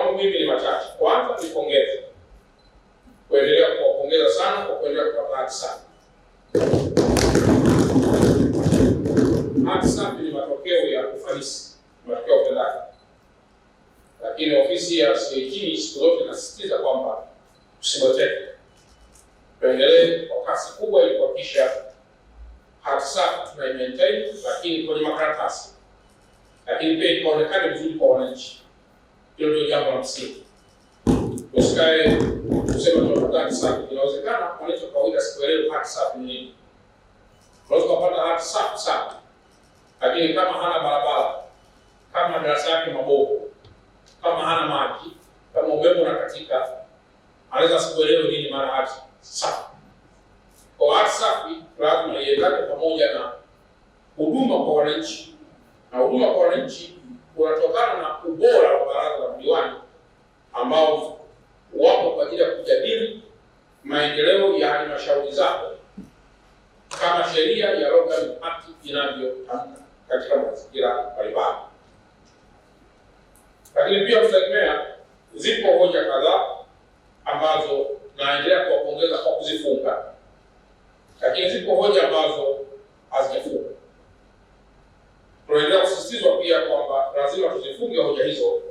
mambo mimi ni machache. Kwanza ni pongeze. Kuendelea kuwapongeza sana kwa kuendelea kupata haki safi. Haki safi ni matokeo ya ufanisi, matokeo ya utendaji. Lakini ofisi ya CAG siku zote inasisitiza kwamba tusiboteke. Tuendelee kwa kasi kubwa ili kuhakikisha haki safi tunaimaintain, lakini kwenye makaratasi. Lakini pia ikaonekane vizuri kwa wananchi. Hilo ndio jambo la msingi. Usikae kusema tunataka haki safi. Inawezekana mwananchi wa kawaida sikuelewe haki safi ni nini. Unaweza kupata haki safi sana, lakini kama hana barabara, kama madarasa yake mabovu, kama hana maji, kama umeme unakatika, anaweza sikuelewe nini maana haki safi. Kwa haki safi lazima iendane pamoja na huduma kwa wananchi. Na huduma kwa wananchi unatokana na ubora wa baraza la madiwani ambao wapo kwa ajili ya kujadili maendeleo ya halmashauri zako kama sheria ya Local Act inavyotamka katika mazingira mbalimbali. Lakini pia mtagemea, zipo hoja kadhaa ambazo naendelea kuwapongeza kwa kuzifunga, lakini zipo hoja ambazo hazijafunga. Tunaendelea kusisitizwa pia kwamba lazima tuzifunge hoja hizo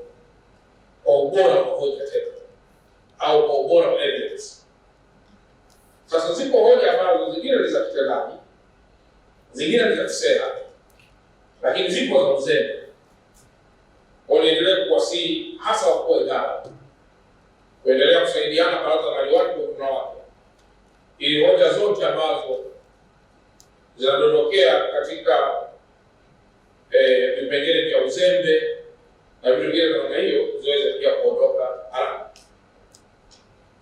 kwa ubora wa hoja tena au kwa ubora wa evidence. Sasa zipo hoja ambazo zingine ni za kitendaji, zingine ni za kisera, lakini zipo za uzembe. Wanaendelea kuwasihi hasa wakuu wa idara kuendelea kusaidiana baraza la madiwani kwa ujumla wake, ili hoja zote ambazo zinadondokea katika vipengele vya uzembe na vitu vingine vya namna hiyo